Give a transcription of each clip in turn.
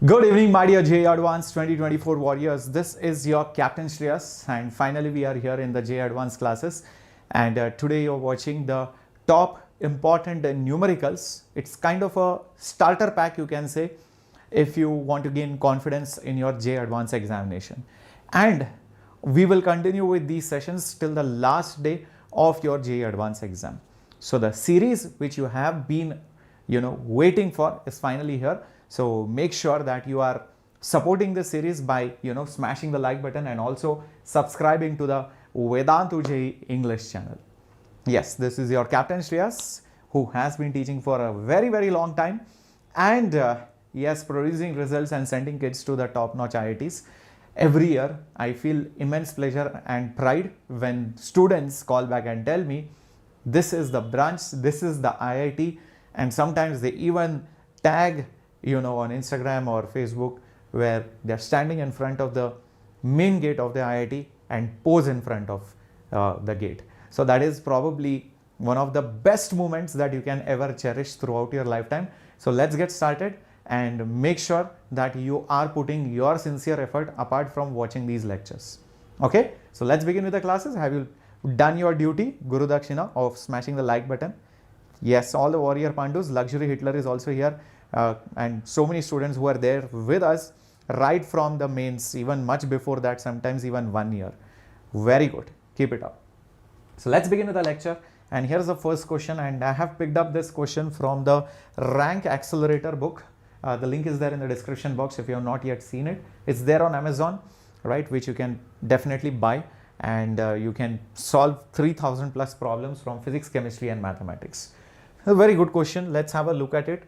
Good evening, my dear JEE Advanced 2024 warriors. This is your Captain Shreyas, and finally we are here in the JEE Advanced classes. And today you're watching the top important numericals. It's kind of a starter pack, you can say, if you want to gain confidence in your JEE Advanced examination. And we will continue with these sessions till the last day of your JEE Advanced exam. So the series which you have been, waiting for is finally here. So make sure that you are supporting the series by, smashing the like button and also subscribing to the VEDANTU JEE English channel. Yes, this is your Captain Shreyas, who has been teaching for a very, very long time, and yes, producing results and sending kids to the top-notch IITs. Every year, I feel immense pleasure and pride when students call back and tell me, this is the branch, this is the IIT, and sometimes they even tag on Instagram or Facebook, where they're standing in front of the main gate of the IIT and pose in front of the gate. So that is probably one of the best moments that you can ever cherish throughout your lifetime. So let's get started and make sure that you are putting your sincere effort apart from watching these lectures. Okay, so let's begin with the classes. Have you done your duty, Guru Dakshina, of smashing the like button? Yes, all the warrior Pandus, Luxury Hitler is also here. And so many students who are there with us right from the mains, even much before that, sometimes even 1 year. Very good. Keep it up. So let's begin with the lecture. And here's the first question. And I have picked up this question from the Rank Accelerator book. The link is there in the description box if you have not yet seen it. It's there on Amazon, right, which you can definitely buy. And you can solve 3,000 plus problems from physics, chemistry, and mathematics. A very good question. Let's have a look at it.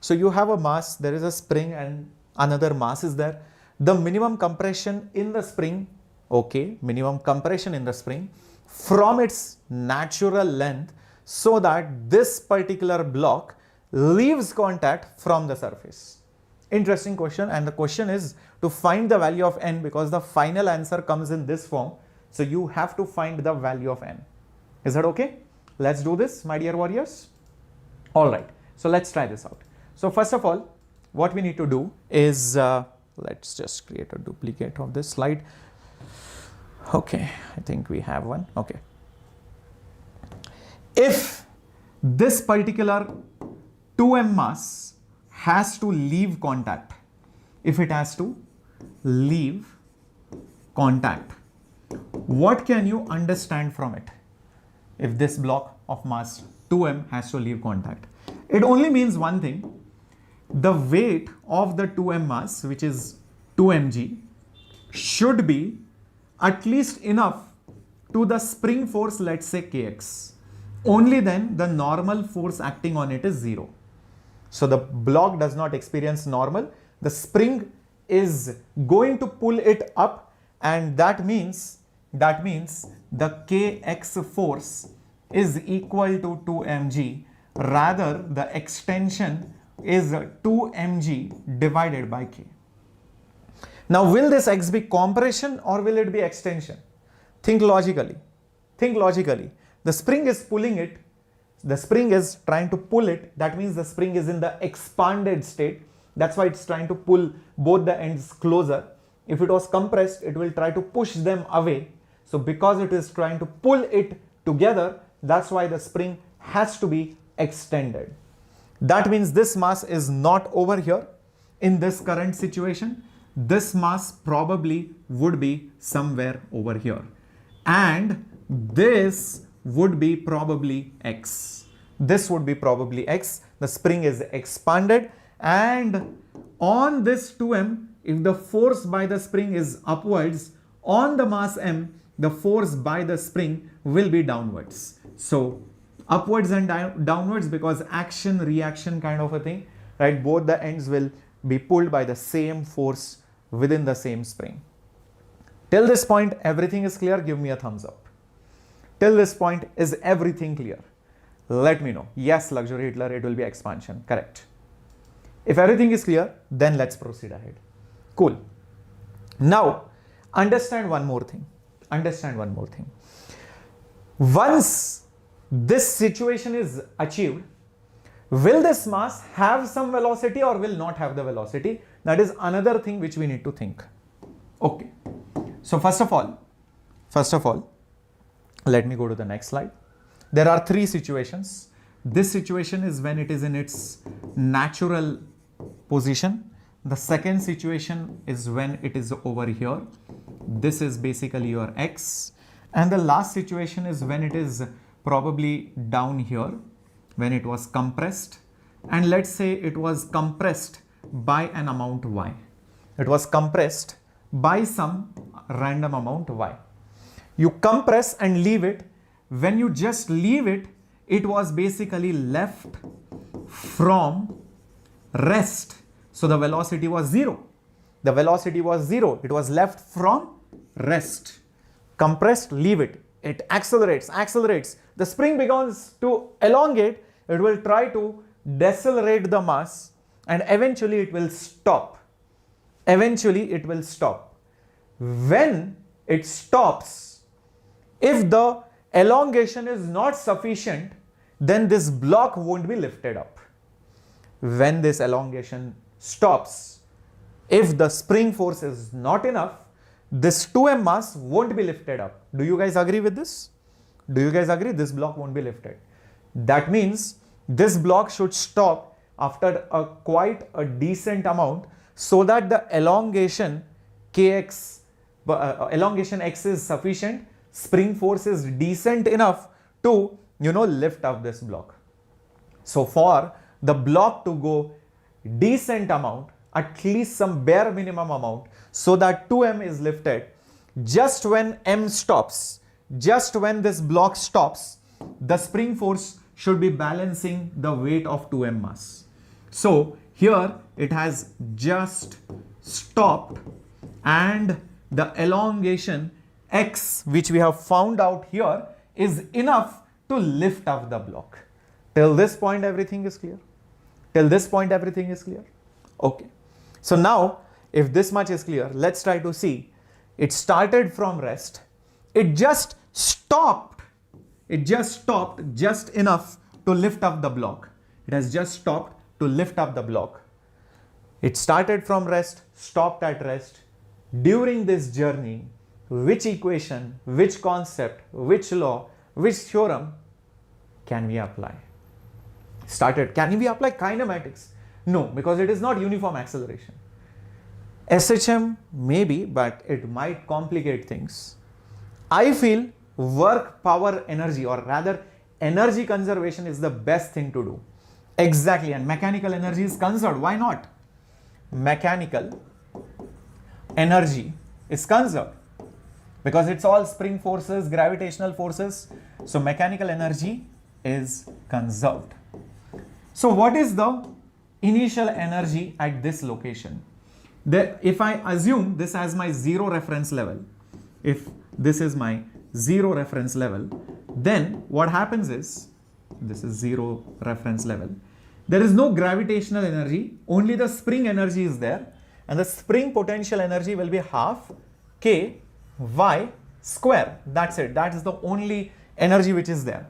So you have a mass, there is a spring and another mass is there. The minimum compression in the spring, okay, minimum compression in the spring from its natural length, so that this particular block leaves contact from the surface. Interesting question, and the question is to find the value of n, because the final answer comes in this form. So you have to find the value of n. Is that okay? Let's do this, my dear warriors. All right, so let's try this out. So first of all, what we need to do is, let's just create a duplicate of this slide. Okay, I think we have one. Okay. If this particular 2m mass has to leave contact, if it has to leave contact, what can you understand from it? If this block of mass 2m has to leave contact, it only means one thing. The weight of the 2m mass, which is 2mg, should be at least enough to the spring force, let's say kx. Only then the normal force acting on it is 0. So the block does not experience normal. The spring is going to pull it up, and that means the kx force is equal to 2mg. Rather, the extension is 2mg divided by k. Now, will this x be compression or will it be extension? Think logically. Think logically. The spring is pulling it. The spring is trying to pull it. That means the spring is in the expanded state. That's why it's trying to pull both the ends closer. If it was compressed, it will try to push them away. So because it is trying to pull it together, that's why the spring has to be extended. That means this mass is not over here in this current situation. This mass probably would be somewhere over here. And this would be probably x. This would be probably x. The spring is expanded, and on this 2m, if the force by the spring is upwards, on the mass m, the force by the spring will be downwards. So upwards and downwards, because action reaction kind of a thing, right? Both the ends will be pulled by the same force within the same spring. Till this point, everything is clear. Give me a thumbs up. Till this point, is everything clear? Let me know. Yes, Luxury Hitler, it will be expansion. Correct. If everything is clear, then let's proceed ahead. Cool. Now, understand one more thing. Understand one more thing. Once this situation is achieved, Will this mass have some velocity or will not have the velocity? That is another thing which we need to think. Okay. So first of all, let me go to the next slide. There are three situations. This situation is when it is in its natural position. The second situation is when it is over here. This is basically your x. And the last situation is when it is probably down here, when it was compressed. And let's say it was compressed by an amount y. It was compressed by some random amount y. You compress and leave it. When you just leave it, it was basically left from rest. So the velocity was 0. The velocity was 0. It was left from rest. Compressed, leave it. It accelerates. The spring begins to elongate. It will try to decelerate the mass and eventually it will stop. When it stops, if the elongation is not sufficient, then this block won't be lifted up. When this elongation stops, if the spring force is not enough, this 2m mass won't be lifted up. Do you guys agree with this? Do you guys agree? This block won't be lifted. That means this block should stop after quite a decent amount so that the elongation kx, elongation x is sufficient, spring force is decent enough to, lift up this block. So for the block to go decent amount, at least some bare minimum amount, so that 2m is lifted, just when m stops, just when this block stops, the spring force should be balancing the weight of 2m mass. So here it has just stopped and the elongation x, which we have found out here, is enough to lift up the block. Till this point everything is clear? Okay. So now if this much is clear, let's try to see. It started from rest. It just stopped. Just enough to lift up the block. It has just stopped to lift up the block. It started from rest, stopped at rest. During this journey, which equation, which concept, which law, which theorem can we apply? Can we apply kinematics? No, because it is not uniform acceleration. SHM maybe, but it might complicate things. I feel work, power, energy, or rather energy conservation is the best thing to do. Exactly, and mechanical energy is conserved. Why not? Mechanical energy is conserved because it's all spring forces, gravitational forces. So mechanical energy is conserved. So what is the initial energy at this location? If I assume this as my zero reference level, if this is my zero reference level, then what happens is, this is zero reference level. There is no gravitational energy, only the spring energy is there, and the spring potential energy will be half k y square. That's it. That is the only energy which is there.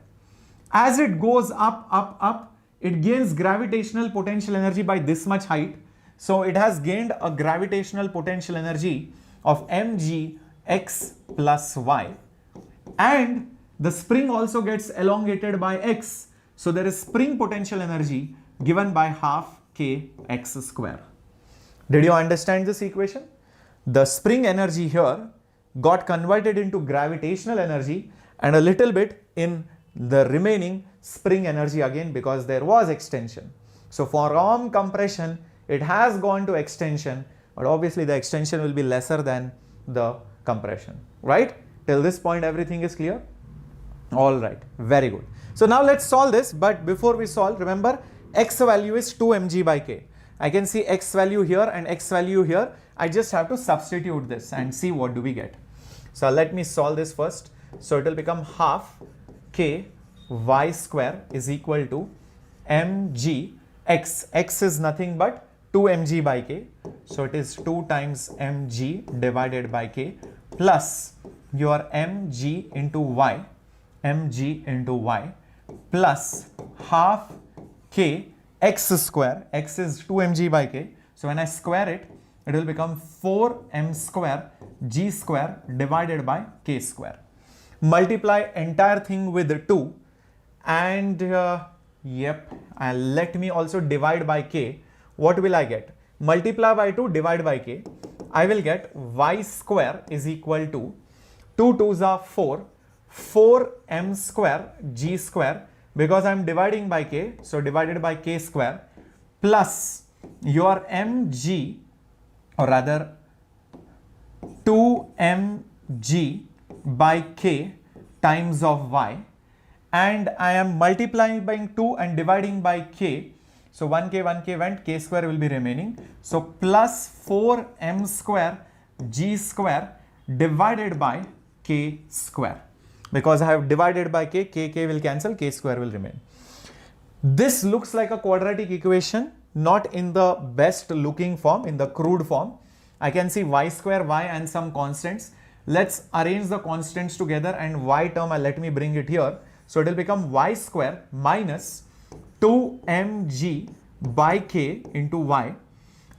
As it goes up, it gains gravitational potential energy by this much height. So it has gained a gravitational potential energy of mg x plus y, and the spring also gets elongated by x. So there is spring potential energy given by half k x square. Did you understand this equation? The spring energy here got converted into gravitational energy and a little bit in the remaining spring energy again because there was extension. So for arm compression, it has gone to extension, but obviously the extension will be lesser than the compression, right? Till this point, everything is clear? All right, very good. So now let's solve this, but before we solve, remember x value is 2 mg by k. I can see x value here and x value here. I just have to substitute this and see what do we get. So let me solve this first. So it will become half k y square is equal to mg x. X is nothing but 2 mg by k. So it is 2 times mg divided by k plus your mg into y plus half k x square, x is 2mg by k. So when I square it, it will become 4m square g square divided by k square. Multiply entire thing with 2 and let me also divide by k. What will I get? Multiply by 2, divide by k. I will get y square is equal to 2 2s are 4, 4m square g square, because I am dividing by k, so divided by k square, plus your mg, or rather 2mg by k times of y, and I am multiplying by 2 and dividing by k. So 1k went, k square will be remaining. So plus 4m square g square divided by k square. Because I have divided by k, k will cancel, k square will remain. This looks like a quadratic equation, not in the best looking form, in the crude form. I can see y square, y and some constants. Let's arrange the constants together and y term, let me bring it here. So it will become y square minus 2mg by k into y.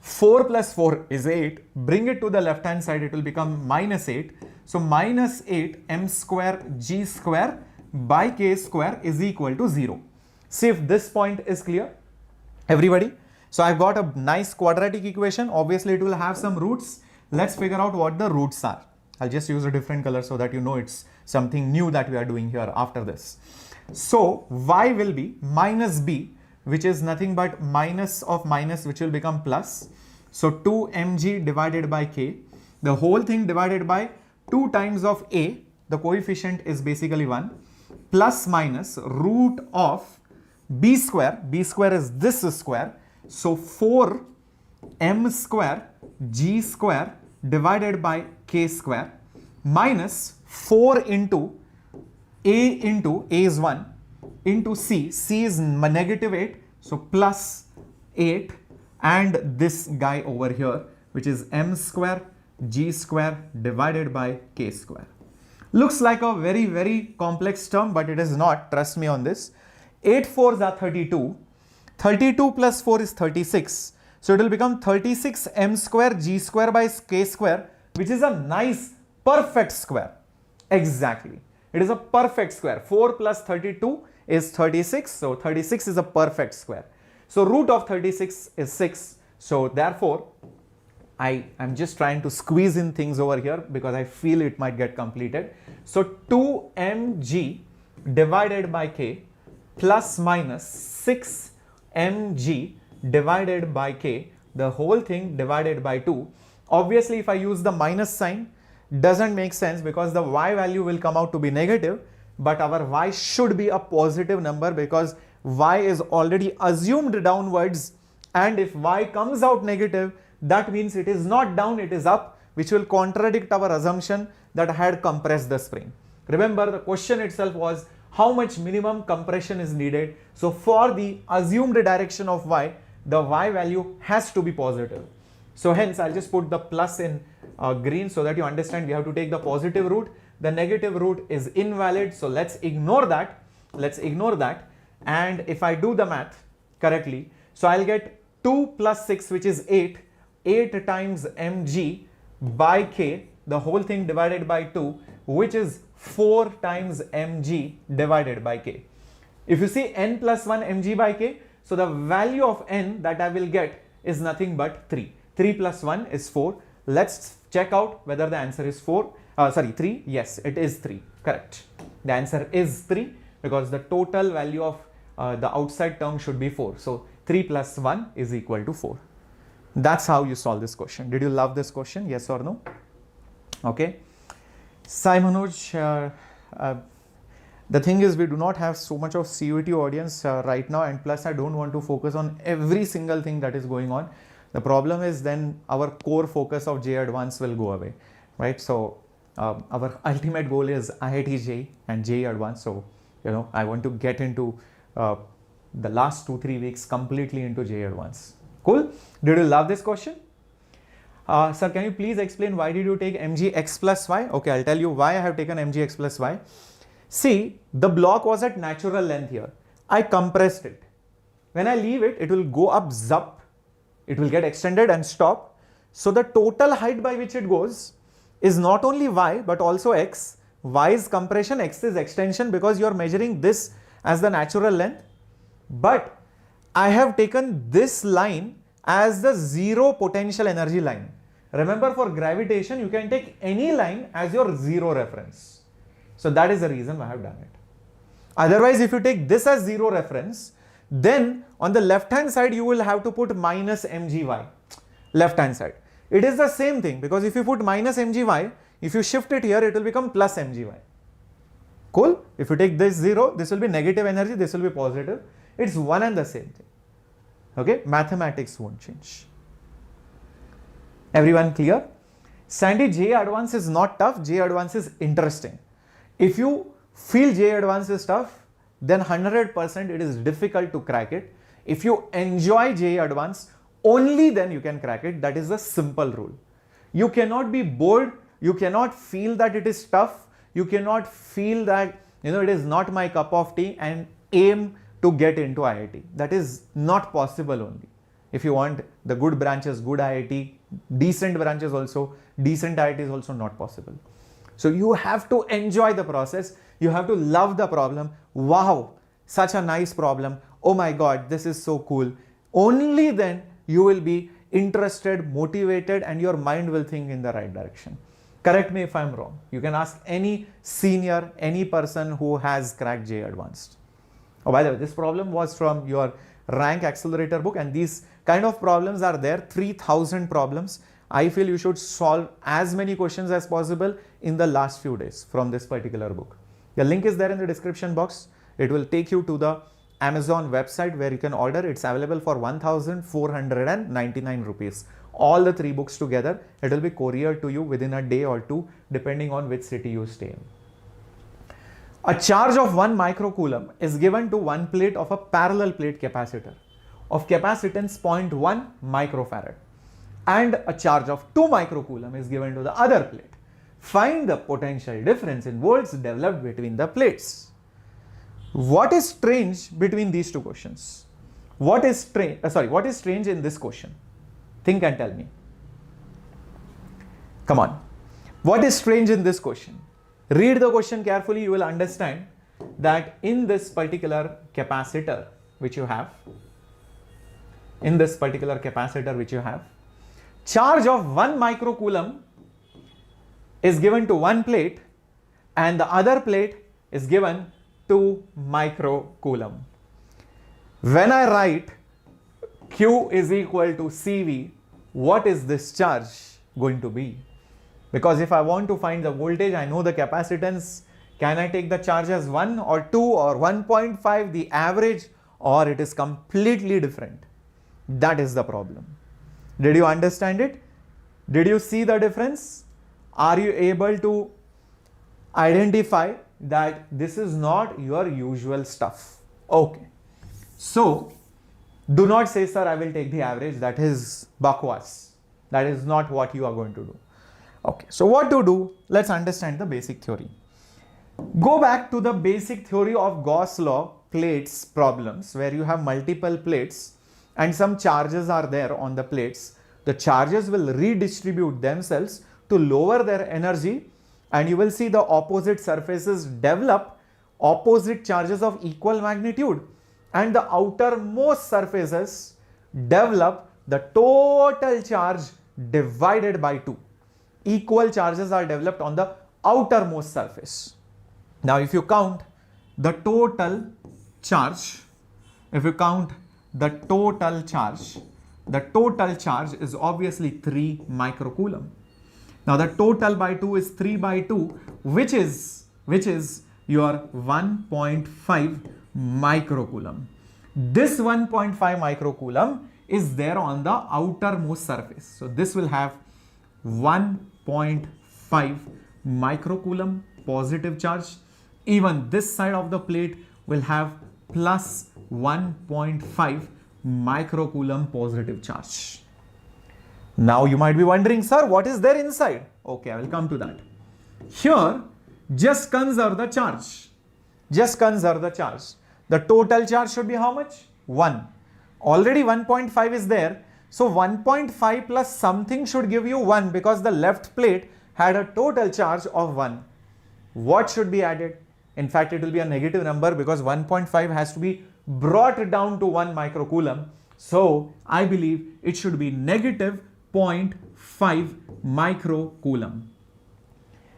4 plus 4 is 8. Bring it to the left hand side, it will become minus 8. So minus 8 m square g square by k square is equal to 0. See if this point is clear, everybody. So I've got a nice quadratic equation. Obviously it will have some roots. Let's figure out what the roots are. I'll just use a different color so that you know it's something new that we are doing here after this. So y will be minus b, which is nothing but minus of minus, which will become plus. So 2mg divided by k, the whole thing divided by 2 times of a, the coefficient is basically 1, plus minus root of b square is this square, so 4m square g square divided by k square, minus 4 into a is 1 into c is negative 8, so plus 8, and this guy over here, which is m square g square divided by k square. Looks like a very, very complex term, but it is not. Trust me on this. 8 4s are 32. 32 plus 4 is 36. So it will become 36 m square g square by k square, which is a nice perfect square. Exactly. It is a perfect square. 4 plus 32 is 36. So 36 is a perfect square. So root of 36 is 6. So therefore, I am just trying to squeeze in things over here because I feel it might get completed. So 2mg divided by k plus minus 6mg divided by k, the whole thing divided by 2. Obviously, if I use the minus sign, doesn't make sense because the y value will come out to be negative, but our y should be a positive number because y is already assumed downwards, and if y comes out negative, that means it is not down, it is up, which will contradict our assumption that I had compressed the spring. Remember, the question itself was how much minimum compression is needed. So for the assumed direction of y, the y value has to be positive. So hence I'll just put the plus in green so that you understand we have to take the positive root. The negative root is invalid, so let's ignore that. And if I do the math correctly, so I'll get 2 plus 6, which is 8 times mg by k, the whole thing divided by 2, which is 4 times mg divided by k. If you see n plus 1 mg by k, so the value of n that I will get is nothing but 3. 3 plus 1 is 4. Let's check out whether the answer is 3. Yes, it is 3. Correct. The answer is 3 because the total value of the outside term should be 4. So 3 plus 1 is equal to 4. That's how you solve this question. Did you love this question? Yes or no? Okay. Sai Manoj, the thing is we do not have so much of CUET audience right now, and plus I don't want to focus on every single thing that is going on. The problem is then our core focus of JEE Advanced will go away, right? So our ultimate goal is IIT JEE and JEE Advanced. So, I want to get into the last 2-3 weeks completely into JEE Advanced. Cool. Did you love this question? Sir, can you please explain why did you take mg x plus y? Okay, I'll tell you why I have taken mg x plus y. See, the block was at natural length here. I compressed it. When I leave it, it will go up 𝑧𝒑𝒑𝒔. It will get extended and stop. So the total height by which it goes is not only y but also x. Y is compression, x is extension, because you are measuring this as the natural length. But I have taken this line as the zero potential energy line. Remember, for gravitation, you can take any line as your zero reference. So that is the reason I have done it. Otherwise, if you take this as zero reference, then on the left hand side, you will have to put minus mgy. Left hand side. It is the same thing, because if you put minus mgy, if you shift it here, it will become plus mgy. Cool? If you take this 0, this will be negative energy, this will be positive. It's one and the same thing. Okay? Mathematics won't change. Everyone clear? Sandy, JEE Advanced is not tough, JEE Advanced is interesting. If you feel JEE Advanced is tough, then 100% it is difficult to crack it. If you enjoy JEE Advanced, only then you can crack it. That is the simple rule. You cannot be bored, you cannot feel that it is tough, you cannot feel that it is not my cup of tea and aim to get into IIT. That is not possible only. If you want the good branches, good IIT, decent branches also, decent IIT is also not possible. So you have to enjoy the process, you have to love the problem. Wow, such a nice problem. Oh my God, this is so cool. Only then you will be interested, motivated, and your mind will think in the right direction. Correct me if I'm wrong. You can ask any senior, any person who has cracked JEE Advanced. Oh, by the way, this problem was from your rank accelerator book, and these kind of problems are there, 3000 problems. I feel you should solve as many questions as possible in the last few days from this particular book. The link is there in the description box. It will take you to the Amazon website where you can order. It's available for 1,499 rupees. All the 3 books together, it will be couriered to you within a day or two, depending on which city you stay in. A charge of 1 microcoulomb is given to one plate of a parallel plate capacitor of capacitance 0.1 microfarad, and a charge of 2 microcoulomb is given to the other plate. Find the potential difference in volts developed between the plates. What is strange between these two questions? What is strange in this question? Think and tell me. Come on. What is strange in this question? Read the question carefully, you will understand that in this particular capacitor which you have, charge of 1 microcoulomb is given to one plate and the other plate is given 2 microcoulomb. When I write Q is equal to CV, what is this charge going to be? Because if I want to find the voltage, I know the capacitance. Can I take the charge as 1 or 2 or 1.5, the average, or it is completely different? That is the problem. Did you understand it? Did you see the difference? Are you able to identify that this is not your usual stuff? Okay. So, do not say, sir, I will take the average. That is bakwas. That is not what you are going to do. Okay, so what to do? Let's understand the basic theory. Go back to the basic theory of Gauss law plates problems, where you have multiple plates and some charges are there on the plates. The charges will redistribute themselves to lower their energy, and you will see the opposite surfaces develop opposite charges of equal magnitude, and the outermost surfaces develop the total charge divided by 2. Equal charges are developed on the outermost surface. Now, if you count the total charge, the total charge is obviously 3 microcoulomb. Now, the total by 2 is 3 by 2, which is your 1.5 microcoulomb. This 1.5 microcoulomb is there on the outermost surface. So, this will have 1.5 microcoulomb positive charge. Even this side of the plate will have plus 1.5 microcoulomb positive charge. Now you might be wondering, sir, what is there inside? Okay, I will come to that. Here, just conserve the charge. The total charge should be how much? 1. Already 1.5 is there. So 1.5 plus something should give you 1 because the left plate had a total charge of 1. What should be added? In fact, it will be a negative number because 1.5 has to be brought down to 1 microcoulomb. So I believe it should be negative 0.5 microcoulomb.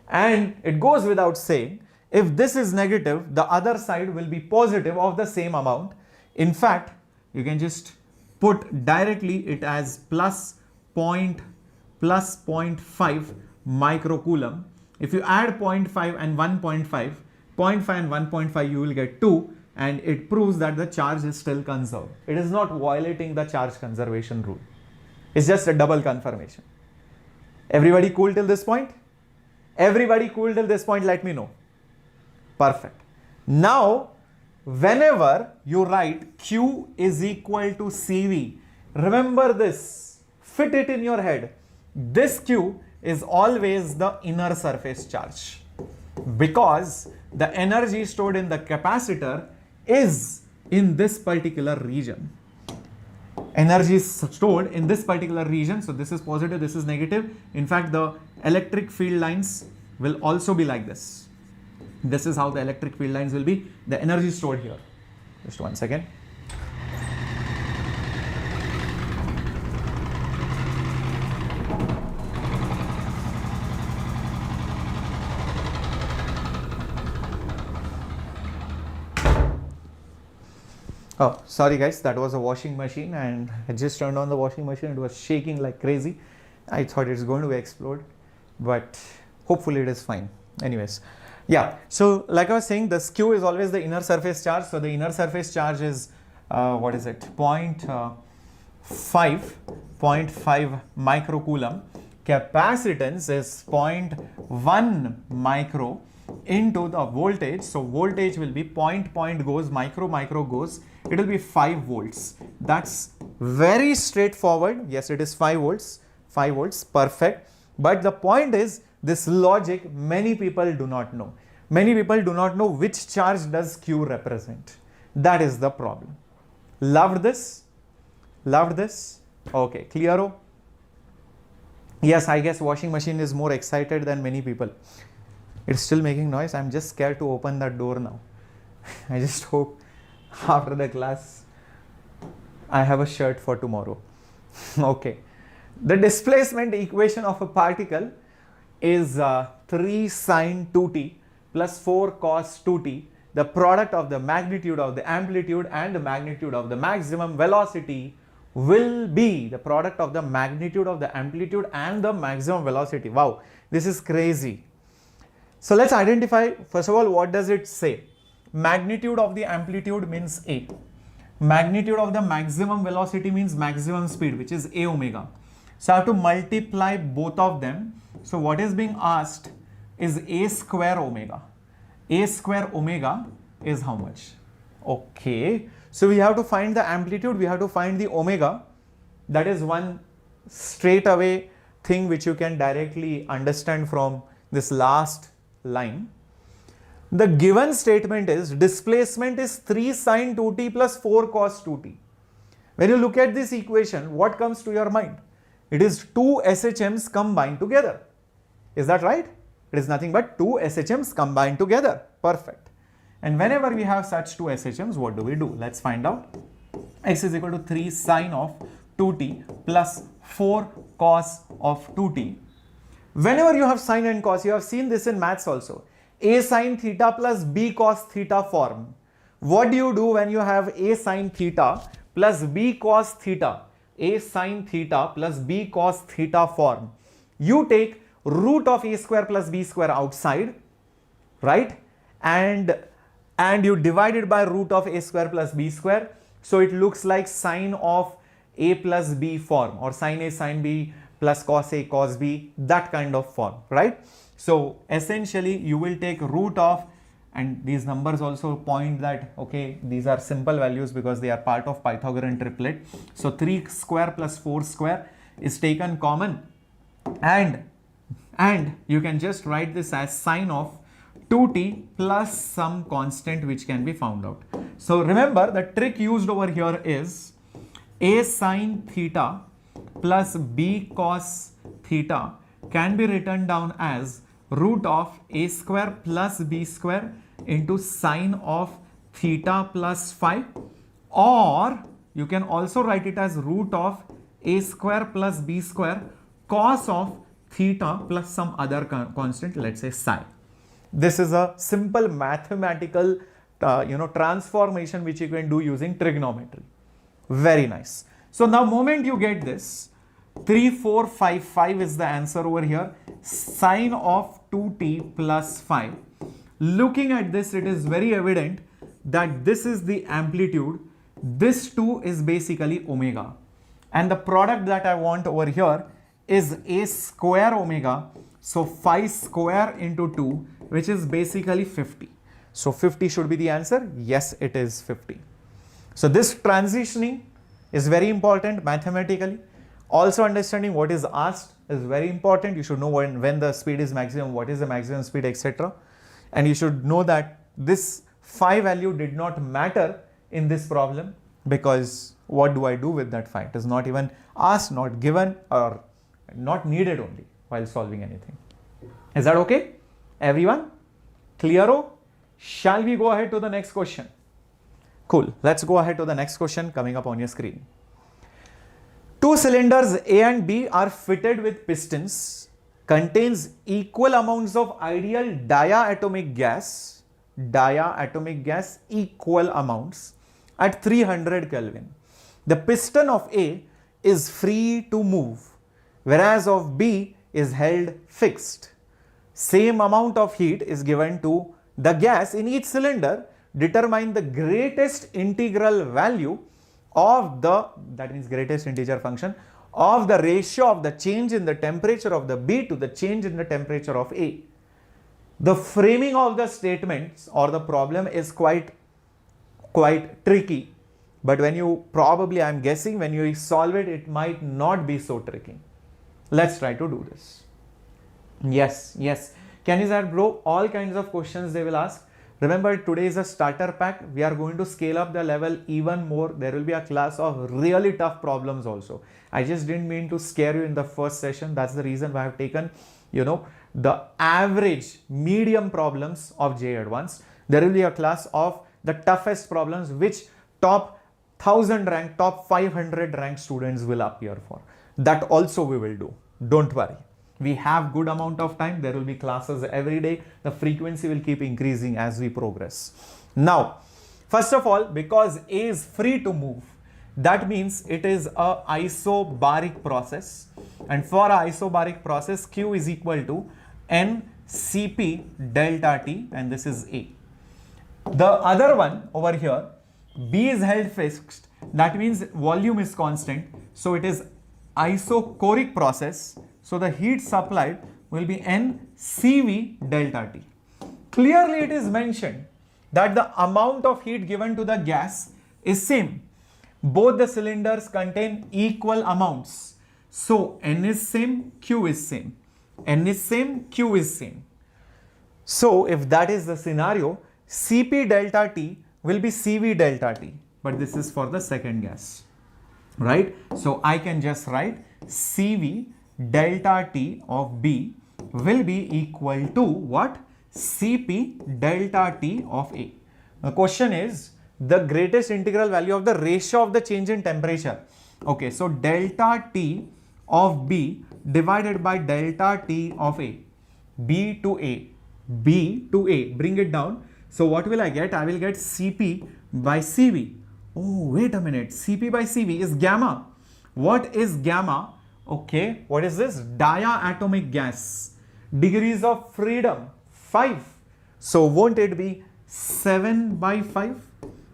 And it goes without saying, if this is negative, the other side will be positive of the same amount. In fact, you can just put directly it as plus 0.5 microcoulomb. If you add 0.5 and 1.5, 0.5 and 1.5, you will get 2, and it proves that the charge is still conserved. It is not violating the charge conservation rule. It's just a double confirmation. Everybody cool till this point? Everybody cool till this point? Let me know. Perfect. Now, whenever you write Q is equal to CV, remember this, fit it in your head. This Q is always the inner surface charge because the energy stored in the capacitor is in this particular region. Energy is stored in this particular region. So this is positive, this is negative. In fact, the electric field lines will also be like this. This is how the electric field lines will be. The energy stored here. Just one second. Oh, sorry guys, that was a washing machine and I just turned on the washing machine. It was shaking like crazy. I thought it's going to explode, but hopefully it is fine. Anyways, yeah, so like I was saying, the Q is always the inner surface charge. So the inner surface charge is, what is it? 0.5 microcoulomb. Capacitance is 0.1 micro into the voltage. So voltage will be point goes, micro goes. It will be 5 volts. That's very straightforward. Yes, it is 5 volts. 5 volts, perfect. But the point is, this logic many people do not know. Many people do not know which charge does Q represent. That is the problem. Loved this? Loved this? Okay, clearo? Yes, I guess washing machine is more excited than many people. It's still making noise. I'm just scared to open that door now. I just hope after the class I have a shirt for tomorrow. Okay. The displacement equation of a particle is 3 sine 2t plus 4 cos 2t, the product of the magnitude of the amplitude and the magnitude of the maximum velocity will be the product of the magnitude of the amplitude and the maximum velocity. Wow, this is crazy. So let's identify, first of all, what does it say? Magnitude of the amplitude means A. Magnitude of the maximum velocity means maximum speed, which is A omega. So I have to multiply both of them. So what is being asked is A square omega. A square omega is how much? Okay. So we have to find the amplitude, we have to find the omega. That is one straight away thing which you can directly understand from this last line. The given statement is displacement is 3 sine 2t plus 4 cos 2t. When you look at this equation, what comes to your mind? It is 2 SHMs combined together. Is that right? It is nothing but 2 SHMs combined together. Perfect. And whenever we have such 2 SHMs, what do we do? Let's find out. X is equal to 3 sine of 2t plus 4 cos of 2t. Whenever you have sine and cos, you have seen this in maths also. A sine theta plus B cos theta form. What do you do when you have A sine theta plus B cos theta? A sine theta plus B cos theta form. You take root of A square plus B square outside, right? And you divide it by root of A square plus B square. So it looks like sine of A plus B form, or sine A sine B plus cos A cos B, that kind of form, right? So essentially you will take root of, and these numbers also point that, okay, these are simple values because they are part of Pythagorean triplet. So 3 square plus 4 square is taken common, and you can just write this as sine of 2t plus some constant which can be found out. So remember, the trick used over here is A sin theta plus B cos theta can be written down as root of A square plus B square into sine of theta plus phi, or you can also write it as root of A square plus B square cos of theta plus some other constant, let's say psi. This is a simple mathematical transformation which you can do using trigonometry. Very nice. So now moment you get this, 3455 is the answer over here, sine of 2t plus phi. Looking at this, it is very evident that this is the amplitude, this 2 is basically omega, and the product that I want over here is a square omega, so phi square into 2, which is basically 50. So 50 should be the answer. Yes, it is 50. So this transitioning is very important mathematically. Also understanding what is asked is very important. You should know when the speed is maximum, what is the maximum speed, etc. And you should know that this phi value did not matter in this problem, because what do I do with that phi? It is not even asked, not given, or not needed only while solving anything. Is that okay? Everyone? Clearo? Shall we go ahead to the next question? Cool. Let's go ahead to the next question coming up on your screen. Two cylinders A and B are fitted with pistons, contains equal amounts of ideal diatomic gas, equal amounts at 300 Kelvin. The piston of A is free to move, whereas of B is held fixed. Same amount of heat is given to the gas in each cylinder. Determine the greatest integral value of the, that means greatest integer function, of the ratio of the change in the temperature of the B to the change in the temperature of A. The framing of the statements or the problem is quite tricky, but when you probably, I'm guessing, when you solve it, it might not be so tricky. Let's try to do this. Yes. Can you say, bro, all kinds of questions they will ask. Remember, today is a starter pack. We are going to scale up the level even more. There will be a class of really tough problems also. I just didn't mean to scare you in the first session. That's the reason why I've taken, the average medium problems of JEE Advanced. There will be a class of the toughest problems which top 1000 rank, top 500 rank students will appear for. That also we will do. Don't worry. We have good amount of time. There will be classes every day. The frequency will keep increasing as we progress. Now, first of all, because A is free to move, that means it is a isobaric process. And for a isobaric process, Q is equal to nCp delta T, and this is A. The other one over here, B is held fixed. That means volume is constant. So it is isochoric process. So the heat supplied will be nCv delta T. Clearly it is mentioned that the amount of heat given to the gas is same. Both the cylinders contain equal amounts. So N is same, Q is same. N is same, Q is same. So if that is the scenario, Cp delta T will be Cv delta T. But this is for the second gas, right? So I can just write Cv delta T of B will be equal to what? Cp delta T of A. The question is the greatest integral value of the ratio of the change in temperature. Okay, so delta T of B divided by delta T of A. B to A. Bring it down. So what will I get? I will get Cp by Cv. Oh, wait a minute. Cp by Cv is gamma. What is gamma? Okay, what is this? Diatomic gas. Degrees of freedom, 5. So won't it be 7 by 5?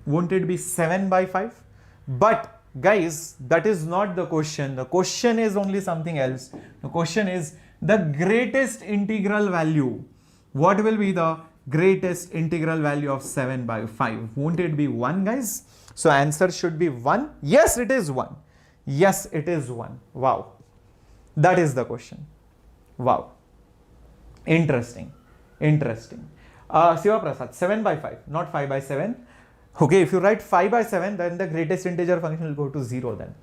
Won't it be 7 by 5? But guys, that is not the question. The question is only something else. The question is the greatest integral value. What will be the greatest integral value of 7 by 5? Won't it be 1, guys? So answer should be 1. Yes, it is 1. Yes, it is 1. Wow. That is the question. Wow. Interesting. Siva Prasad, 7 by 5, not 5 by 7. Okay, if you write 5 by 7, then the greatest integer function will go to 0 then.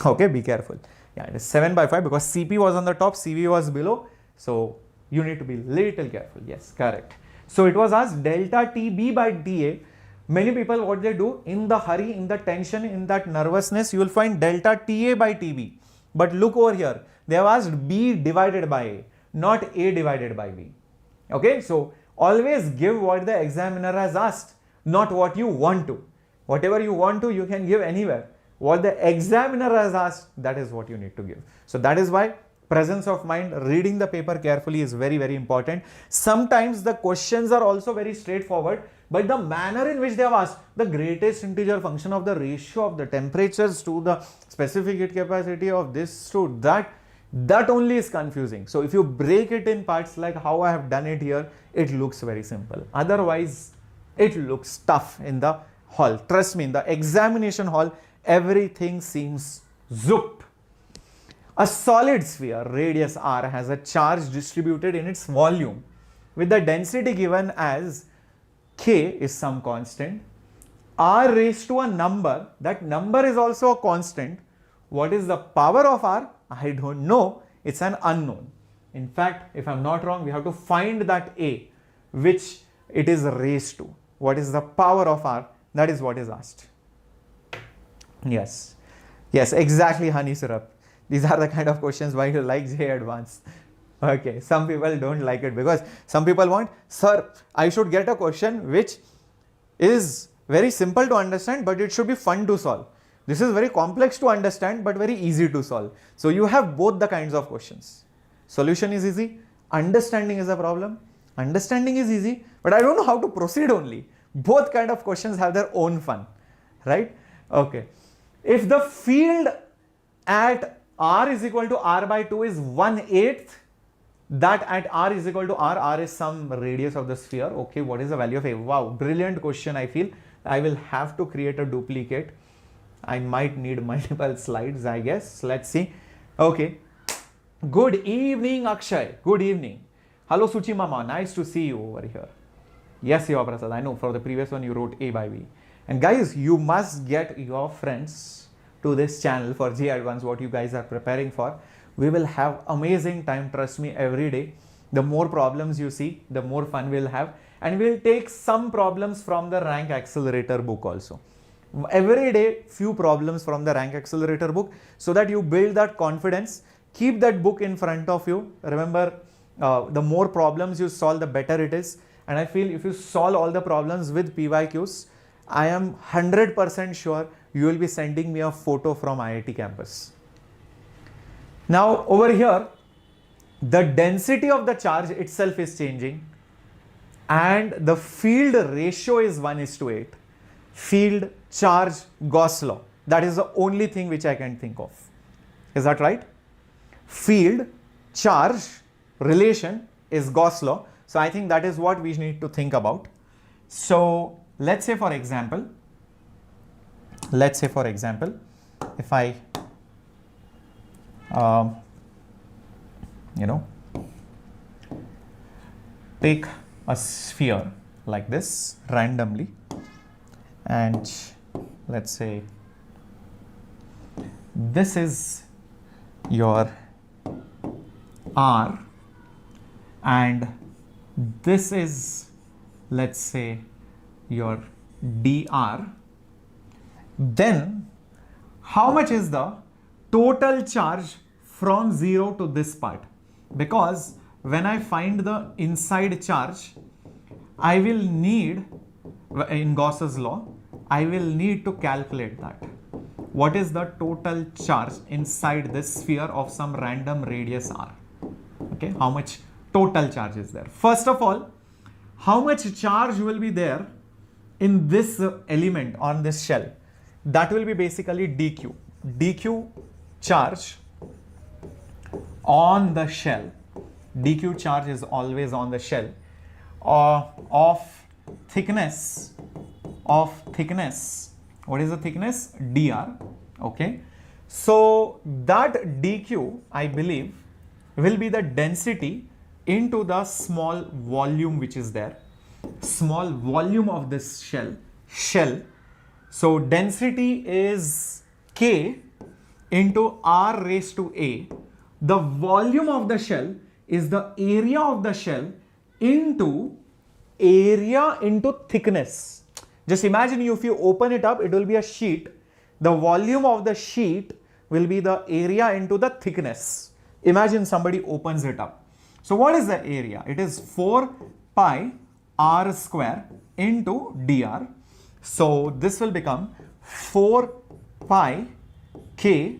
Okay, be careful. Yeah, it is 7 by 5 because CP was on the top, CV was below. So you need to be little careful. Yes, correct. So it was asked delta TB by TA. Many people, what they do, in the hurry, in the tension, in that nervousness, you will find delta TA by TB. But look over here, they have asked B divided by A, not A divided by B. Okay, so always give what the examiner has asked, not what you want to. Whatever you want to, you can give anywhere. What the examiner has asked, that is what you need to give. So that is why presence of mind, reading the paper carefully is very, very important. Sometimes the questions are also very straightforward, but the manner in which they have asked, the greatest integer function of the ratio of the temperatures to the specific heat capacity of this to that, that only is confusing. So if you break it in parts like how I have done it here, it looks very simple. Otherwise, it looks tough in the hall. Trust me, in the examination hall, everything seems zoop. A solid sphere, radius r, has a charge distributed in its volume with the density given as k is some constant, r raised to a number, that number is also a constant. What is the power of r? I don't know. It's an unknown. In fact, if I'm not wrong, we have to find that a which it is raised to. What is the power of r? That is what is asked. Yes. Yes, exactly, honey syrup. These are the kind of questions why you like JEE Advanced. Okay, some people don't like it because some people want, sir, I should get a question which is very simple to understand, but it should be fun to solve. This is very complex to understand, but very easy to solve. So you have both the kinds of questions. Solution is easy. Understanding is a problem. Understanding is easy, but I don't know how to proceed only. Both kind of questions have their own fun, right? Okay. If the field at r is equal to r by 2 is 1/8, that at r is equal to r is some radius of the sphere. Okay, what is the value of a? Wow, brilliant question. I feel I will have to create a duplicate. I might need multiple slides, I guess. Let's see. Okay. Good evening, Akshay. Good evening. Hello, Suchi Mama. Nice to see you over here. Yes, 𝑬𝒔𝒑𝒔. I know for the previous one you wrote A by B. And guys, you must get your friends to this channel for JEE Advanced, what you guys are preparing for. We will have amazing time, trust me, every day. The more problems you see, the more fun we'll have. And we'll take some problems from the Rank Accelerator book also. Every day, few problems from the Rank Accelerator book so that you build that confidence. Keep that book in front of you. Remember, the more problems you solve, the better it is. And I feel if you solve all the problems with PYQs, I am 100% sure you will be sending me a photo from IIT campus. Now over here, the density of the charge itself is changing and the field ratio is 1:8. Field charge Gauss law. That is the only thing which I can think of. Is that right? Field charge relation is Gauss law. So I think that is what we need to think about. So let's say for example, if I take a sphere like this randomly, and let's say this is your R and this is, let's say, your dr, then how much is the total charge from 0 to this part? Because when I find the inside charge, I will need, in Gauss's law, I will need to calculate that. What is the total charge inside this sphere of some random radius r? Okay, how much total charge is there? First of all, how much charge will be there in this element on this shell? That will be basically dq. dq charge on the shell. dq charge is always on the shell of thickness. What is the thickness? dr. Okay. So that dq, I believe, will be the density into the small volume which is there. Small volume of this shell. shell. So density is K into R raised to A. The volume of the shell is the area of the shell into area into thickness. Just imagine if you open it up, it will be a sheet. The volume of the sheet will be the area into the thickness. Imagine somebody opens it up. So what is the area? It is 4 pi r square into dr. So this will become 4 pi k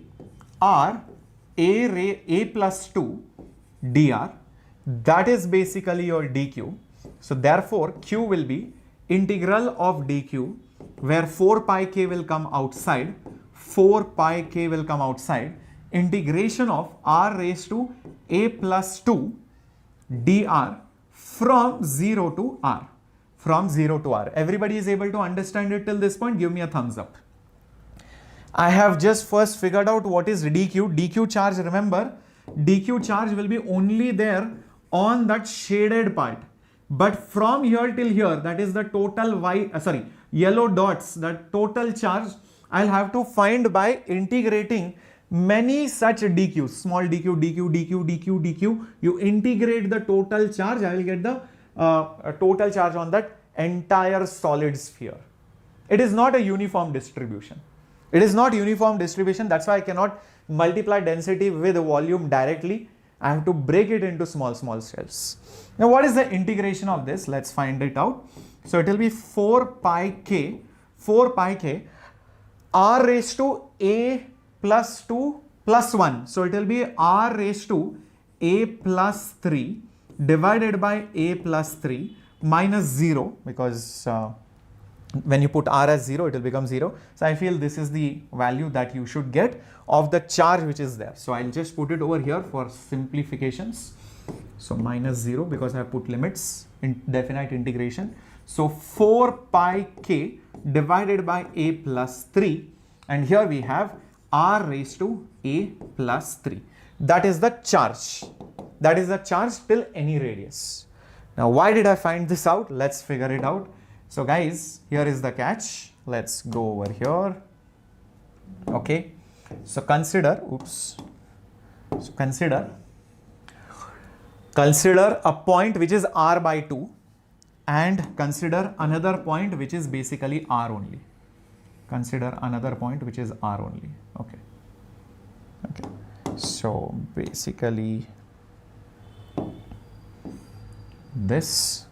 r a plus 2 dr. That is basically your dq. So therefore q will be integral of dq, where 4 pi k will come outside, 4 pi k will come outside, integration of r raised to a plus 2 dr from 0 to r. From 0 to r. Everybody is able to understand it till this point? Give me a thumbs up. I have just first figured out what is dq. dq charge, remember, dq charge will be only there on that shaded part. But from here till here, that is the total yellow dots, the total charge, I'll have to find by integrating many such dq's, small dq, dq, dq, dq, dq. You integrate the total charge, I will get the total charge on that entire solid sphere. It is not a uniform distribution. It is not uniform distribution. That's why I cannot multiply density with volume directly. I have to break it into small shells. Now what is the integration of this? Let's find it out. So it will be 4 pi k r raised to a plus 2 plus 1. So it will be r raised to a plus 3 divided by a plus 3 minus 0, because when you put r as 0, it will become 0. So I feel this is the value that you should get of the charge which is there. So I'll just put it over here for simplifications. So minus 0, because I have put limits in definite integration. So 4 pi k divided by a plus 3, and here we have r raised to a plus 3. That is the charge. That is the charge till any radius. Now why did I find this out? Let's figure it out. So guys, here is the catch. Let's go over here. Okay. So consider a point which is r by 2, and consider another point which is basically r only. Consider another point which is r only. Okay. Okay. So basically this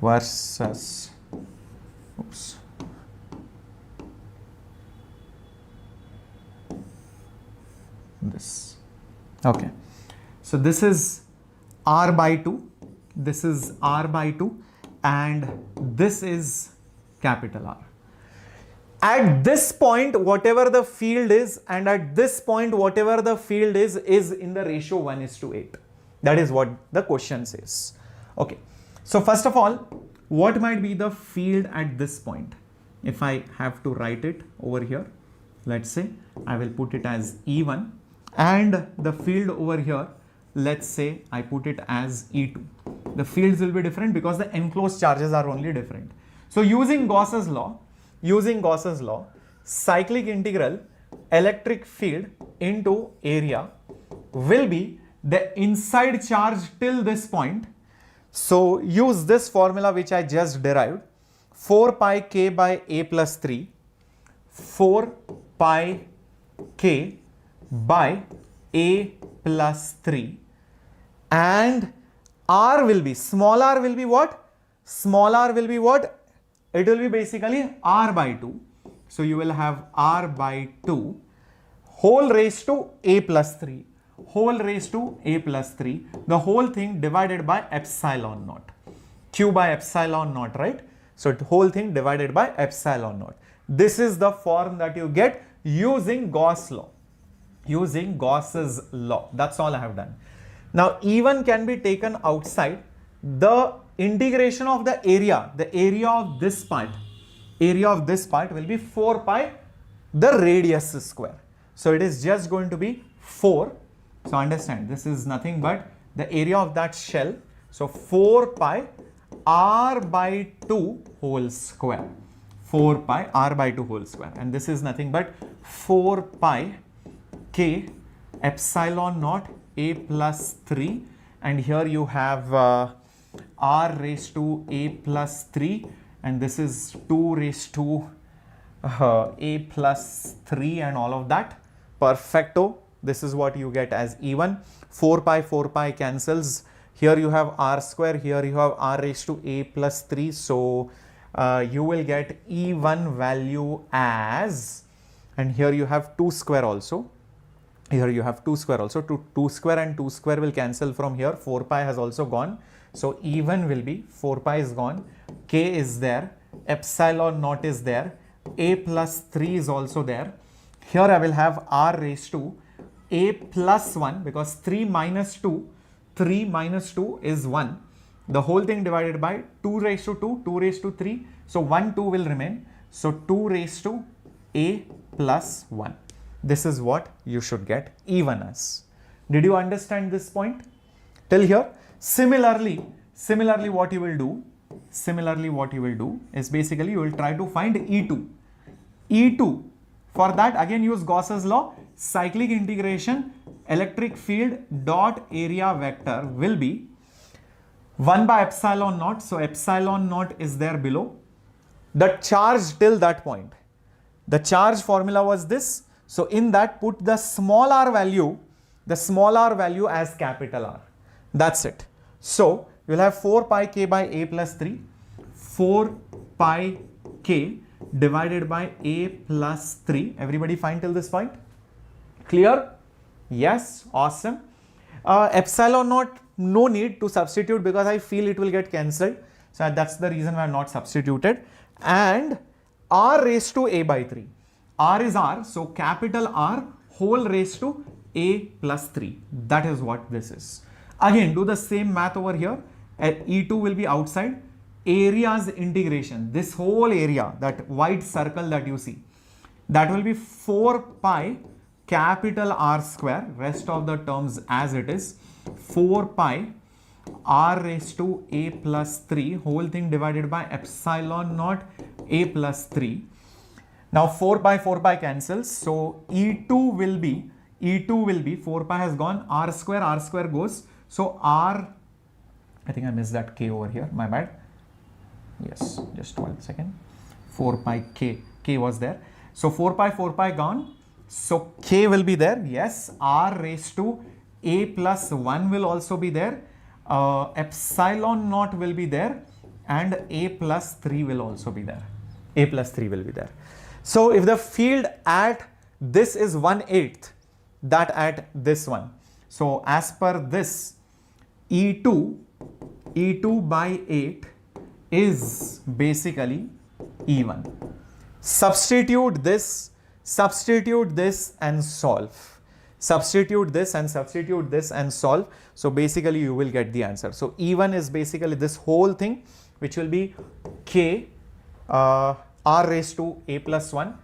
versus this. Okay. So this is r by 2, this is r by 2, and this is capital R. At this point, whatever the field is, and at this point, whatever the field is in the ratio 1:8. That is what the question says. Okay. So first of all, what might be the field at this point? If I have to write it over here, let's say I will put it as E1, and the field over here, let's say I put it as E2. The fields will be different because the enclosed charges are only different. So using Gauss's law, cyclic integral electric field into area will be the inside charge till this point. So use this formula which I just derived, 4 pi k by a plus 3, 4 pi k by a plus 3, and r will be, small r will be what? Small r will be what? It will be basically r by 2. So you will have r by 2 whole raised to a plus 3. Whole raised to a plus 3, the whole thing divided by epsilon naught. Q by epsilon naught, right? So the whole thing divided by epsilon naught. This is the form that you get using Gauss law. Using Gauss's law. That's all I have done. Now E1 can be taken outside. The integration of the area of this part will be 4 pi the radius square. So it is just going to be 4. So understand, this is nothing but the area of that shell. So 4 pi r by 2 whole square. 4 pi r by 2 whole square, and this is nothing but 4 pi k epsilon naught a plus 3, and here you have r raised to a plus 3, and this is 2 raised to a plus 3 and all of that. Perfecto. This is what you get as E1. 4 pi cancels. Here you have r square, here you have r raised to a plus 3. So you will get E1 value as, and here you have 2 square also. Here you have 2 square also. 2 square and 2 square will cancel from here. 4 pi has also gone. So E1 will be 4 pi is gone. K is there. Epsilon naught is there. A plus 3 is also there. Here I will have r raised to a plus 1, because 3 minus 2 is 1. The whole thing divided by 2 raised to 2, 2 raised to 3. So 1, 2 will remain. So 2 raised to a plus 1. This is what you should get E1 as. Did you understand this point till here? Similarly what you will do is basically you will try to find E2. For that, again use Gauss's law. Cyclic integration electric field dot area vector will be 1 by epsilon naught. So epsilon naught is there below. The charge till that point. The charge formula was this. So in that, put the small r value as capital R. That's it. So you will have 4 pi k by a plus 3. 4 pi k divided by a plus 3. Everybody fine till this point? Clear? Yes, awesome. Epsilon naught, no need to substitute because I feel it will get cancelled. So that's the reason why I have not substituted. And r raised to a by 3. R is r, so capital R whole raised to a plus 3. That is what this is. Again, do the same math over here. E2 will be outside. Area's integration, this whole area, that white circle that you see, that will be 4 pi capital R square, rest of the terms as it is, 4 pi r raised to a plus 3, whole thing divided by epsilon naught a plus 3. Now 4 pi cancels, so E2 will be 4 pi has gone, r square goes, so r, I think I missed that k over here, my bad. Yes, just 1 second. 4 pi k was there. So 4 pi gone. So k will be there. Yes, r raised to a plus 1 will also be there. Epsilon naught will be there, and a plus 3 will also be there. A plus 3 will be there. So if the field at this is 1/8 that at this one. So as per this, E2 by 8 is basically E1. Substitute this and solve. Substitute this and solve. So basically you will get the answer. So E1 is basically this whole thing, which will be k r raised to a plus 1,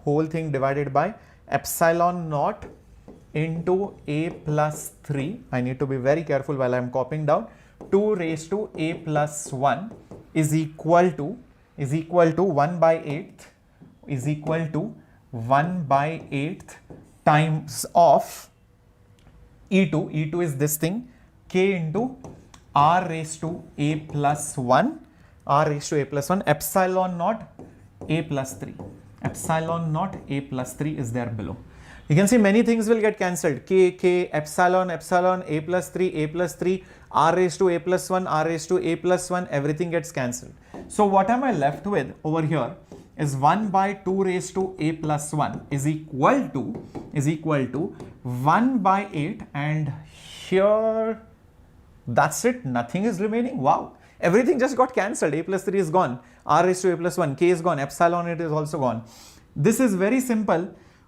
whole thing divided by epsilon naught into a plus 3. I need to be very careful while I am copying down. 2 raised to a plus 1 is equal to 1 by 8th is equal to 1 by 8th times of E2. E2 is this thing, k into r raised to a plus 1, epsilon naught a plus 3. Epsilon naught a plus 3 is there below. You can see many things will get cancelled. K, epsilon, a plus 3, r raised to a plus 1, r raised to a plus 1, everything gets cancelled. So what am I left with over here is 1 by 2 raised to a plus 1 is equal to 1 by 8, and here that's it, nothing is remaining. Wow, everything just got cancelled. A plus 3 is gone, r raised to a plus 1, k is gone, epsilon it is also gone. This is very simple.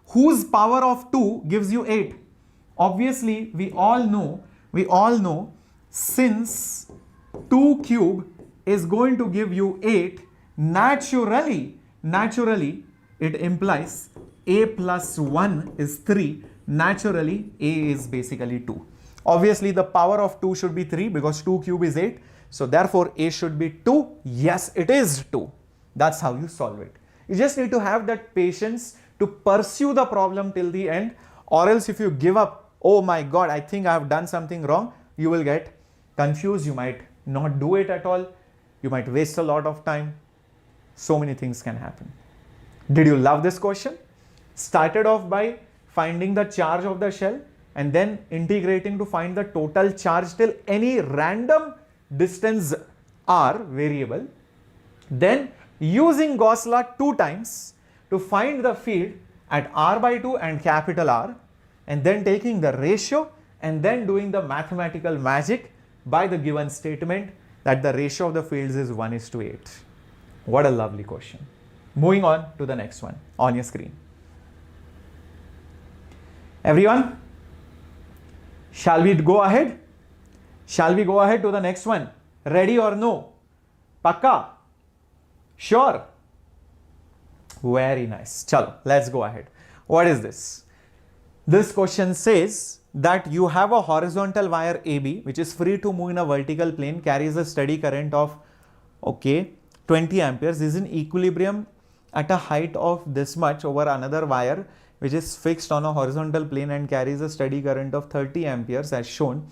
Whose power of 2 gives you 8? Obviously, we all know since 2 cube is going to give you 8, naturally it implies a plus 1 is 3. Naturally, a is basically 2. Obviously, the power of 2 should be 3 because 2 cube is 8. So therefore A should be 2. Yes, it is 2. That's how you solve it. You just need to have that patience to pursue the problem till the end, or else if you give up, oh my God, I think I have done something wrong, you will get confused. You might not do it at all. You might waste a lot of time. So many things can happen. Did you love this question? Started off by finding the charge of the shell and then integrating to find the total charge till any random distance r variable. Then using Gauss law 2 times to find the field at r/2 and capital R, and then taking the ratio and then doing the mathematical magic by the given statement that the ratio of the fields is 1:8. What a lovely question. Moving on to the next one on your screen. Everyone, shall we go ahead? Shall we go ahead to the next one? Ready or no? Pakka? Sure? Very nice. Chalo, let's go ahead. What is this? This question says that you have a horizontal wire AB which is free to move in a vertical plane, carries a steady current of 20 amperes, is in equilibrium at a height of this much over another wire which is fixed on a horizontal plane and carries a steady current of 30 amperes as shown.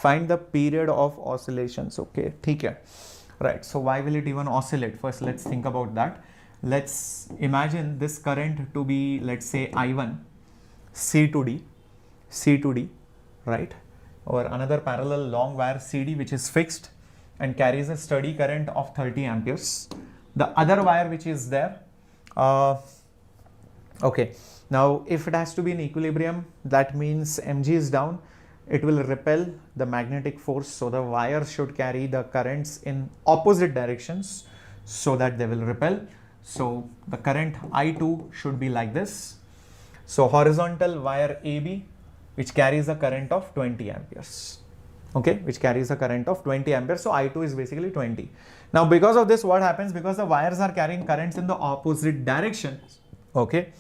Find the period of oscillations. Okay, theek hai. Right, so why will it even oscillate? First, let's think about that. Let's imagine this current to be, let's say, I1, C to D, right? Or another parallel long wire CD which is fixed and carries a steady current of 30 amperes. The other wire which is there, okay, now if it has to be in equilibrium, that means mg is down. It will repel the magnetic force, so the wire should carry the currents in opposite directions so that they will repel. So the current I2 should be like this. So horizontal wire AB which carries a current of 20 amperes. Okay, which carries a current of 20 amperes. So I2 is basically 20. Now because of this, what happens? Because the wires are carrying currents in the opposite directions. Okay,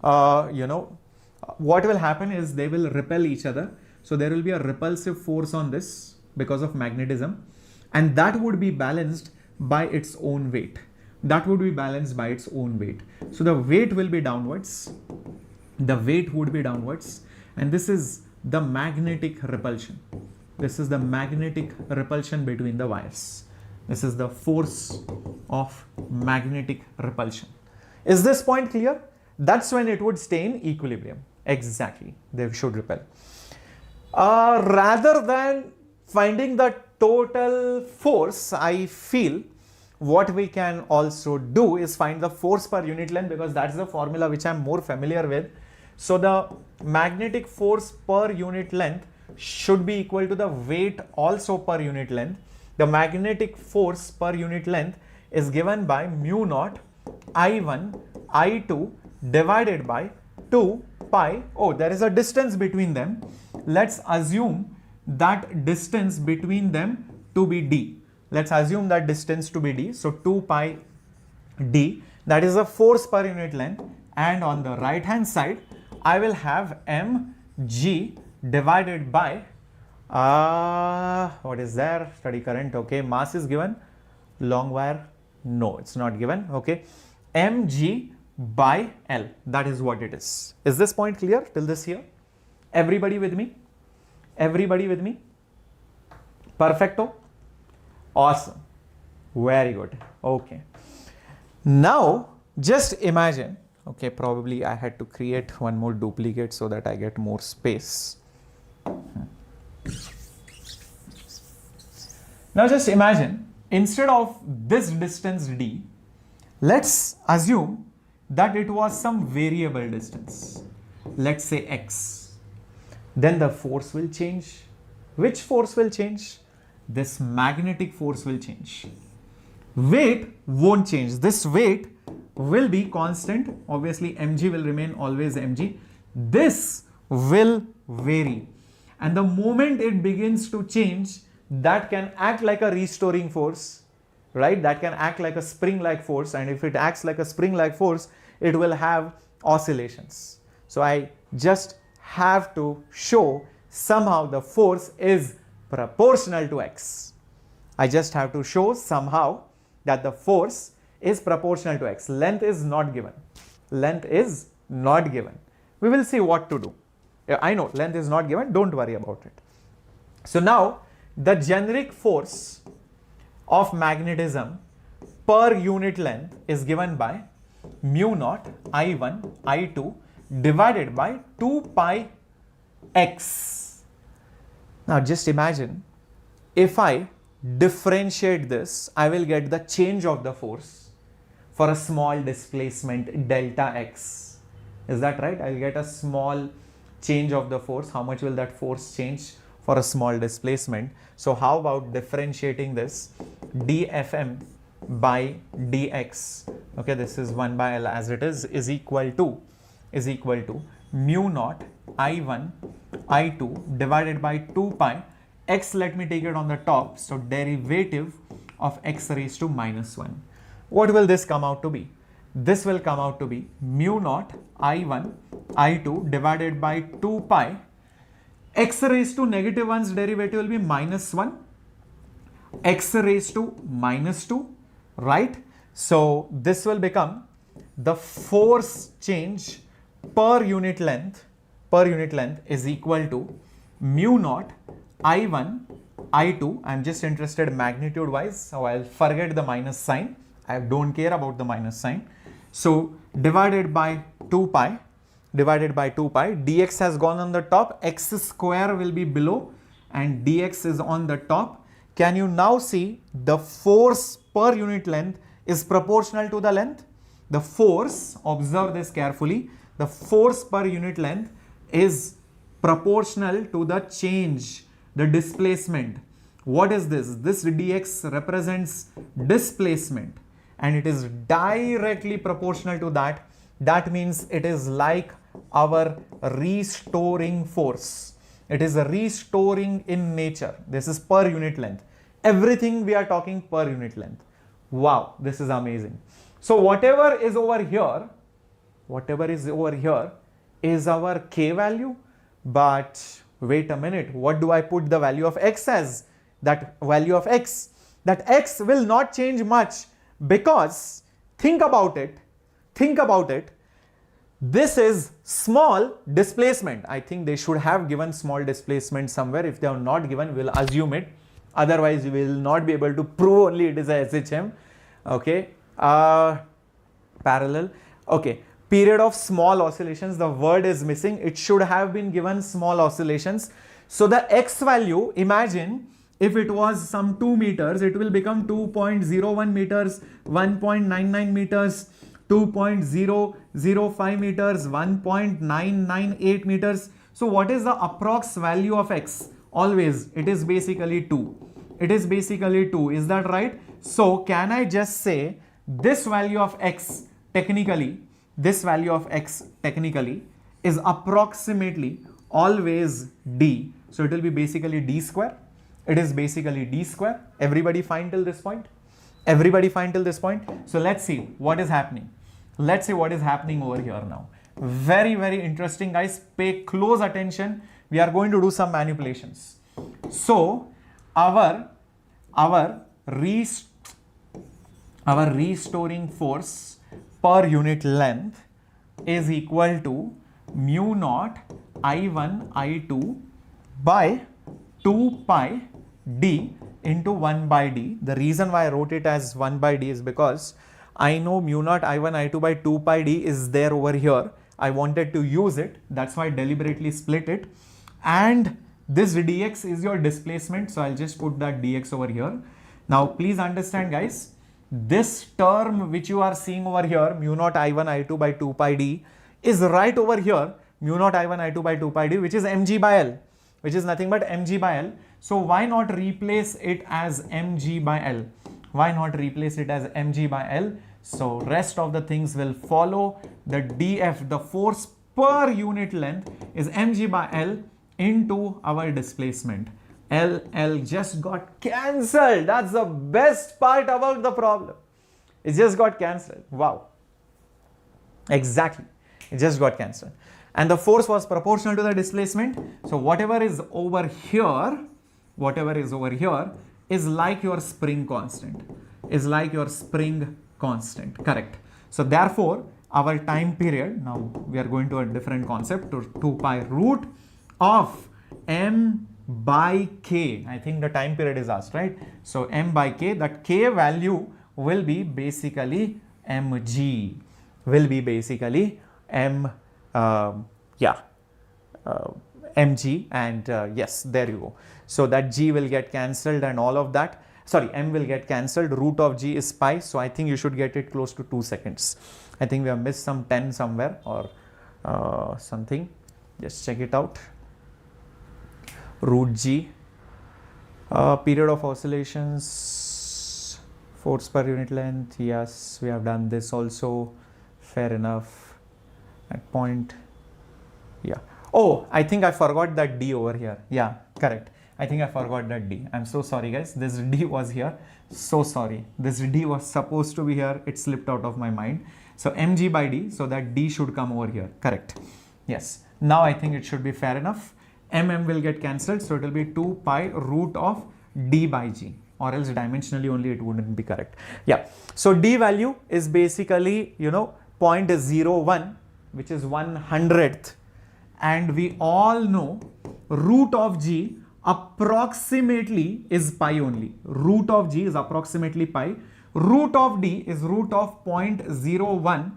what will happen is they will repel each other. So there will be a repulsive force on this because of magnetism, and that would be balanced by its own weight. That would be balanced by its own weight. So the weight will be downwards. The weight would be downwards, and this is the magnetic repulsion. This is the magnetic repulsion between the wires. This is the force of magnetic repulsion. Is this point clear? That's when it would stay in equilibrium. Exactly, they should repel. Rather than finding the total force, I feel what we can also do is find the force per unit length, because that's the formula which I'm more familiar with. So the magnetic force per unit length should be equal to the weight also per unit length. The magnetic force per unit length is given by mu naught I1 I2 divided by 2 pi. Oh, there is a distance between them. Let's assume that distance between them to be d. Let's assume that distance to be d. So 2 pi d, that is the force per unit length. And on the right hand side, I will have mg divided by, what is there? Steady current. Okay, mass is given. Long wire, no, it's not given. Okay, mg by L, that is what it is. Is this point clear till this here? Everybody with me? Everybody with me? Perfecto? Awesome. Very good. Okay. Now, just imagine, okay, probably I had to create one more duplicate so that I get more space. Now just imagine, instead of this distance d, let's assume that it was some variable distance. Let's say x. Then the force will change. Which force will change? This magnetic force will change. Weight won't change. This weight will be constant. Obviously, mg will remain always mg. This will vary. And the moment it begins to change, that can act like a restoring force, right? That can act like a spring-like force. And if it acts like a spring-like force, it will have oscillations. So I just have to show somehow the force is proportional to x. I just have to show somehow that the force is proportional to x. Length is not given. Length is not given. We will see what to do. I know length is not given, don't worry about it. So now the generic force of magnetism per unit length is given by mu naught I1 I2 divided by 2 pi x. Now just imagine, if I differentiate this, I will get the change of the force for a small displacement delta x. Is that right? I'll get a small change of the force. How much will that force change for a small displacement? So how about differentiating this? dFm by dx, okay, this is 1 by L as it is equal to mu naught I1 I2 divided by 2 pi x. Let me take it on the top, so derivative of x raised to minus 1. What will this come out to be? This will come out to be mu naught I1 I2 divided by 2 pi x raised to negative 1's derivative will be minus 1, x raised to minus 2, right? So this will become the force change per unit length is equal to mu naught I1 I2. I'm just interested magnitude wise, so I'll forget the minus sign. I don't care about the minus sign. So divided by 2 pi, dx has gone on the top, x square will be below and dx is on the top. Can you now see the force per unit length is proportional to the length? The force, observe this carefully, the force per unit length is proportional to the change, the displacement. What is this? This dx represents displacement and it is directly proportional to that. That means it is like our restoring force. It is a restoring in nature. This is per unit length. Everything we are talking per unit length. Wow, this is amazing. So whatever is over here is our k value. But wait a minute, what do I put the value of x as? That value of x, that x will not change much, because think about it, this is small displacement. I think they should have given small displacement somewhere. If they are not given, we'll assume it. Otherwise, we will not be able to prove only it is a SHM. Okay. Parallel. Okay. Period of small oscillations. The word is missing. It should have been given small oscillations. So the x value, imagine if it was some 2 meters, it will become 2.01 meters, 1.99 meters, 2.005 meters, 1.998 meters. So what is the approx value of x? Always it is basically 2. It is basically 2. Is that right? So can I just say this value of x technically, is approximately always d. So it will be basically d square. It is basically d square. Everybody fine till this point? Everybody fine till this point? So let's see what is happening. Let's see what is happening over here now. Very, very interesting, guys. Pay close attention. We are going to do some manipulations. So our restoring force per unit length is equal to mu naught I1 I2 by 2 pi d into 1 by d. The reason why I wrote it as 1 by d is because I know mu naught I1 I2 by 2 pi d is there over here. I wanted to use it. That's why I deliberately split it. And this dx is your displacement. So I'll just put that dx over here. Now please understand, guys, this term which you are seeing over here, mu naught I1 I2 by 2 pi d, is right over here, mu naught I1 I2 by 2 pi d, which is mg by L, which is nothing but mg by L. So why not replace it as mg by L? Why not replace it as mg by L? So rest of the things will follow. The df, the force per unit length, is mg by L into our displacement. L just got cancelled. That's the best part about the problem. It just got cancelled. Wow. Exactly. It just got cancelled. And the force was proportional to the displacement. So whatever is over here is like your spring constant, correct. So therefore, our time period, now we are going to a different concept, to 2 pi root of m by k. I think the time period is asked, right? So m by k, that k value will be basically mg, mg, and yes, there you go. So that g will get cancelled and all of that. Sorry, m will get cancelled, root of g is pi, so I think you should get it close to 2 seconds. I think we have missed some 10 somewhere or something. Just check it out. Root g, period of oscillations, force per unit length, yes, we have done this also, fair enough, at point, yeah. Oh, I think I forgot that d over here, yeah, correct. I think I forgot that d. I'm so sorry guys, this d was here, so sorry. This d was supposed to be here, it slipped out of my mind. So mg by d, so that d should come over here, correct. Yes, now I think it should be fair enough. M will get cancelled, so it will be 2 pi root of d by g, or else dimensionally only it wouldn't be correct. Yeah, so d value is basically, you know, 0.01, which is 1/100th, and we all know root of g approximately is pi only. Root of g is approximately pi. Root of d is root of 0.01.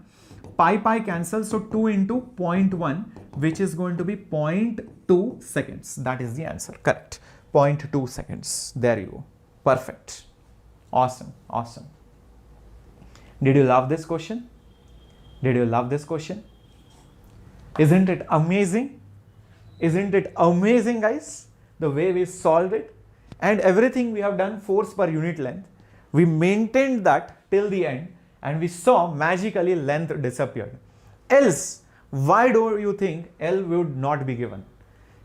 Pi cancels, so 2 into 0.1, which is going to be 0.2 seconds. That is the answer, correct. 0.2 seconds. There you go. Perfect. Awesome. Awesome. Did you love this question? Did you love this question? Isn't it amazing? Isn't it amazing, guys? The way we solved it, and everything we have done force per unit length. We maintained that till the end, and we saw magically length disappeared. Else, why do you think L would not be given?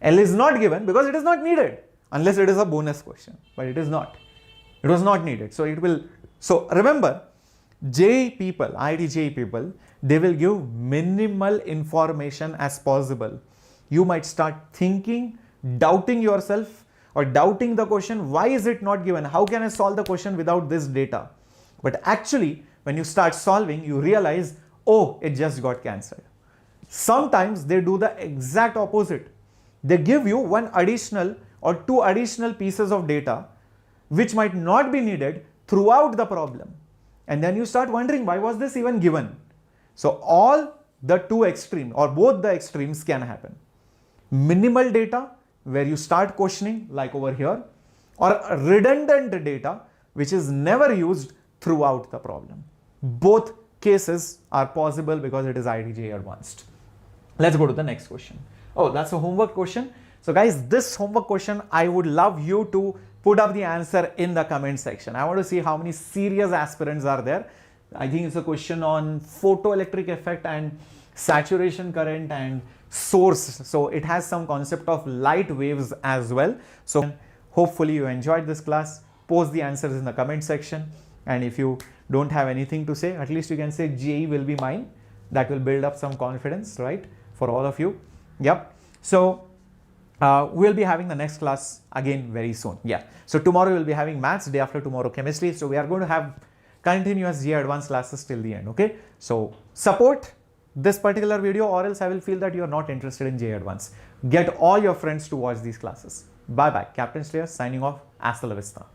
L is not given because it is not needed, unless it is a bonus question, but it is not. It was not needed. So it will, so remember, JEE people, IIT JEE people, they will give minimal information as possible. You might start thinking, doubting yourself, or doubting the question, why is it not given? How can I solve the question without this data? But actually, when you start solving, you realize, oh, it just got cancelled. Sometimes they do the exact opposite. They give you one additional or two additional pieces of data which might not be needed throughout the problem. And then you start wondering, why was this even given? So all the two extremes or both the extremes can happen. Minimal data where you start questioning like over here, or redundant data which is never used throughout the problem. Both cases are possible because it is IIT JEE Advanced. Let's go to the next question. Oh, that's a homework question. So guys, this homework question, I would love you to put up the answer in the comment section. I want to see how many serious aspirants are there. I think it's a question on photoelectric effect and saturation current and source. So it has some concept of light waves as well. So hopefully you enjoyed this class. Post the answers in the comment section. And if you don't have anything to say, at least you can say JEE will be mine. That will build up some confidence, right, for all of you. Yep. So we'll be having the next class again very soon. Yeah. So tomorrow we'll be having maths, day after tomorrow chemistry. So we are going to have continuous JEE Advanced classes till the end. Okay. So support this particular video, or else I will feel that you are not interested in JEE Advanced. Get all your friends to watch these classes. Bye bye. Captain Shreyas signing off. Hasta la vista.